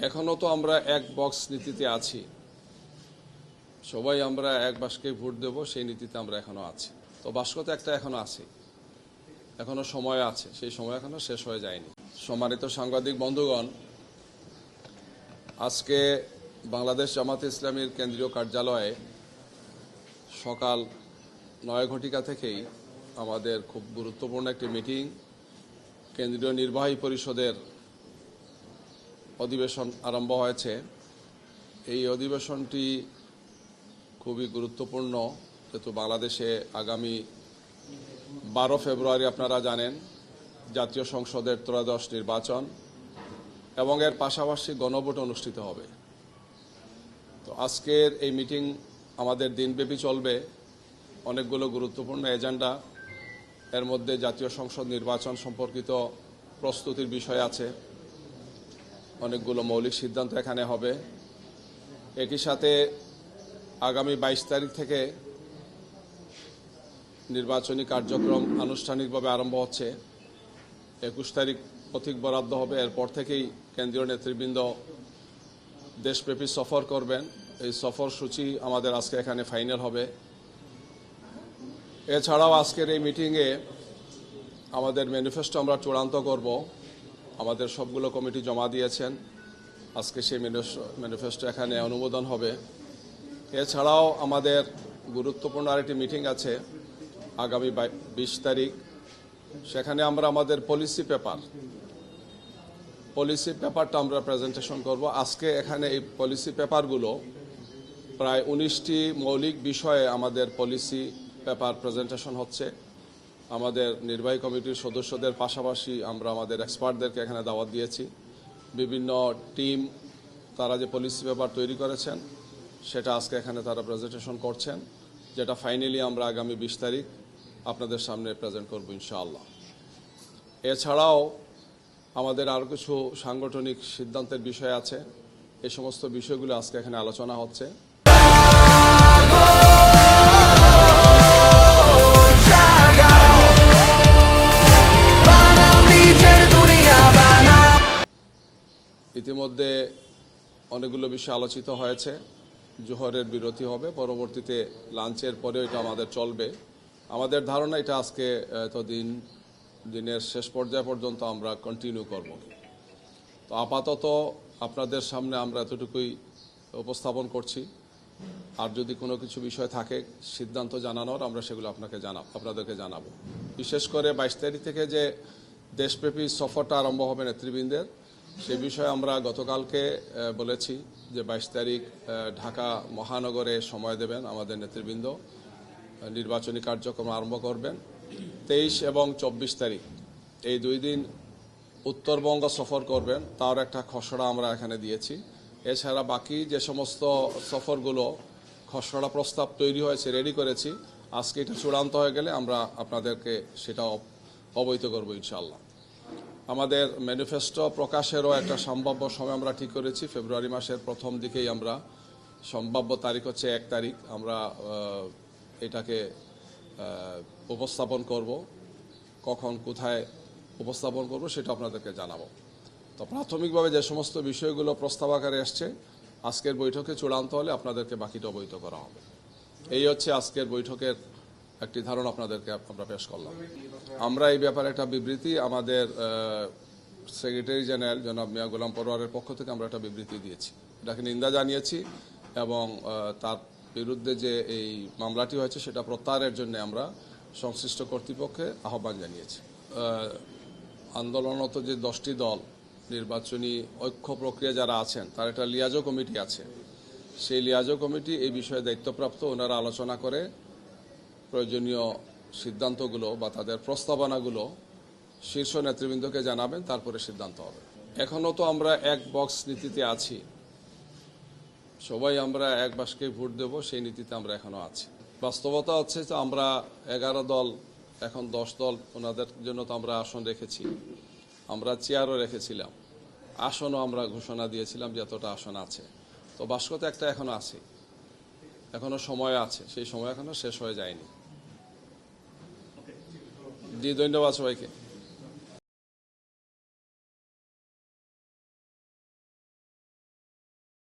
এখনো তো আমরা এক বক্স নীতিতে আছি, সবাই আমরা এক বাক্সে ভোট দেব সেই নীতিতে আমরা এখনো আছি। তো বাক্স তো একটা এখনো আছে, এখনো সময় আছে, সেই সময় এখনো শেষ হয়ে যায়নি। সম্মানিত সাংবাদিক বন্ধুগণ, আজকে বাংলাদেশ জামাতে ইসলামীর কেন্দ্রীয় কার্যালয়ে সকাল 9 ঘটিকা থেকেই আমাদের খুব গুরুত্বপূর্ণ একটি মিটিং, কেন্দ্রীয় নির্বাহী পরিষদের অধিবেশন আরম্ভ হয়েছে। এই অধিবেশনটি খুবই গুরুত্বপূর্ণ, যেহেতু বাংলাদেশে আগামী 12 ফেব্রুয়ারি আপনারা জানেন জাতীয় সংসদের ত্রয়োদশ নির্বাচন এবং এর পাশাপাশি গণভোট অনুষ্ঠিত হবে। তো আজকের এই মিটিং আমাদের দিনব্যাপী চলবে, অনেকগুলো গুরুত্বপূর্ণ এজেন্ডা, এর মধ্যে জাতীয় সংসদ নির্বাচন সম্পর্কিত প্রস্তুতির বিষয় আছে, অনেকগুলো মৌলিক সিদ্ধান্ত এখানে হবে। একই সাথে আগামী 22 তারিখ থেকে নির্বাচনী কার্যক্রম আনুষ্ঠানিকভাবে আরম্ভ হচ্ছে। 21 তারিখ প্রতীক বরাদ্দ হবে, এরপর থেকেই কেন্দ্রীয় নেতৃবৃন্দ দেশব্যাপী সফর করবেন। এই সফর সূচি আমাদের আজকে এখানে ফাইনাল হবে। এছাড়াও আজকের এই মিটিংয়ে আমাদের ম্যানিফেস্টো আমরা চূড়ান্ত করব। আমাদের সবগুলো কমিটি জমা দিয়েছেন, আজকে সেই ম্যানিফেস্টো এখানে অনুমোদন হবে। এছাড়াও আমাদের গুরুত্বপূর্ণ আরেকটি মিটিং আছে আগামী 20 তারিখ, সেখানে আমরা আমাদের পলিসি পেপারটা আমরা প্রেজেন্টেশন করব। আজকে এখানে এই পলিসি পেপারগুলো প্রায় 19টি মৌলিক বিষয়ে আমাদের পলিসি পেপার প্রেজেন্টেশন হচ্ছে। আমাদের নির্বাহী কমিটির সদস্যদের পাশাপাশি আমরা আমাদের এক্সপার্টদেরকে এখানে দাওয়াত দিয়েছি। বিভিন্ন টিম তারা যে পলিসি পেপার তৈরি করেছেন সেটা আজকে এখানে তারা প্রেজেন্টেশন করছেন, যেটা ফাইনালি আমরা আগামী 20 তারিখ আপনাদের সামনে প্রেজেন্ট করব ইনশাআল্লাহ। এছাড়াও আমাদের আরও কিছু সাংগঠনিক সিদ্ধান্তের বিষয় আছে, এই সমস্ত বিষয়গুলো আজকে এখানে আলোচনা হচ্ছে। ইতিমধ্যে অনেকগুলো বিষয় আলোচিত হয়েছে। জোহরের বিরতি হবে, পরবর্তীতে লাঞ্চের পরেও এটা আমাদের চলবে। আমাদের ধারণা এটা আজকে দিনের শেষ পর্যায় পর্যন্ত আমরা কন্টিনিউ করব। তো আপাতত আপনাদের সামনে আমরা এতটুকুই উপস্থাপন করছি। আর যদি কোনো কিছু বিষয় থাকে সিদ্ধান্ত জানানোর, আমরা সেগুলো আপনাদেরকে জানাবো। বিশেষ করে 22 তারিখ থেকে যে দেশব্যাপী সফরটা আরম্ভ হবে নেতৃবৃন্দের, সে বিষয়ে আমরা গতকালকে বলেছি যে 22 তারিখ ঢাকা মহানগরে সময় দেবেন আমাদের নেতৃবৃন্দ, নির্বাচনী কার্যক্রম আরম্ভ করবেন। 23 এবং 24 তারিখ এই 2 দিন উত্তরবঙ্গ সফর করবেন, তার একটা খসড়া আমরা এখানে দিয়েছি। এছাড়া বাকি যে সমস্ত সফরগুলো খসড়া প্রস্তাব তৈরি হয়েছে, রেডি করেছি, আজকে এটা চূড়ান্ত হয়ে গেলে আমরা আপনাদেরকে সেটা অবহিত করব ইনশাআল্লাহ। আমাদের ম্যানিফেস্টো প্রকাশেরও একটা সম্ভাব্য সময় আমরা ঠিক করেছি। ফেব্রুয়ারি মাসের প্রথম দিকেই আমরা, সম্ভাব্য তারিখ হচ্ছে 1 তারিখ, আমরা এটাকে উপস্থাপন করব। কখন কোথায় উপস্থাপন করব সেটা আপনাদেরকে জানাবো। তো প্রাথমিকভাবে যে সমস্ত বিষয়গুলো প্রস্তাব আকারে আসছে, আজকের বৈঠকে চূড়ান্ত হলে আপনাদেরকে বাকিটা অবহিত করা হবে। এই হচ্ছে আজকের বৈঠকের একটি ধারণা আপনাদেরকে আমরা পেশ করলাম। আমরা এই ব্যাপারে একটা বিবৃতি আমাদের সেক্রেটারি জেনারেল জনাব মিয়া গোলাম পরোয়ারের পক্ষ থেকে আমরা একটা বিবৃতি দিয়েছি, এটাকে নিন্দা জানিয়েছি এবং তার বিরুদ্ধে যে এই মামলাটি হয়েছে সেটা প্রত্যাহারের জন্য আমরা সংশ্লিষ্ট কর্তৃপক্ষে আহ্বান জানিয়েছি। আন্দোলনরত যে 10টি দল, নির্বাচনী ঐক্য প্রক্রিয়া যারা আছেন, তার একটা লিয়াজো কমিটি আছে। সেই লিয়াজো কমিটি এই বিষয়ে দায়িত্বপ্রাপ্ত, ওনারা আলোচনা করে প্রয়োজনীয় সিদ্ধান্তগুলো বা তাদের প্রস্তাবনাগুলো শীর্ষ নেতৃবৃন্দকে জানাবেন, তারপরে সিদ্ধান্ত হবে। এখনও তো আমরা এক বক্স নীতিতে আছি, সবাই আমরা এক বাক্সে ভোট দেব সেই নীতিতে আমরা এখনো আছি। বাস্তবতা হচ্ছে যে আমরা 11 দল, এখন 10 দল, ওনাদের জন্য তো আমরা আসন রেখেছি, আমরা চেয়ারও রেখেছিলাম, আসনও আমরা ঘোষণা দিয়েছিলাম যে এতটা আসন আছে। তো বাক্স তো একটা এখনো আছে, এখনো সময় আছে, সেই সময় এখনো শেষ হয়ে যায়নি। জি, ধন্যবাদ সবাইকে।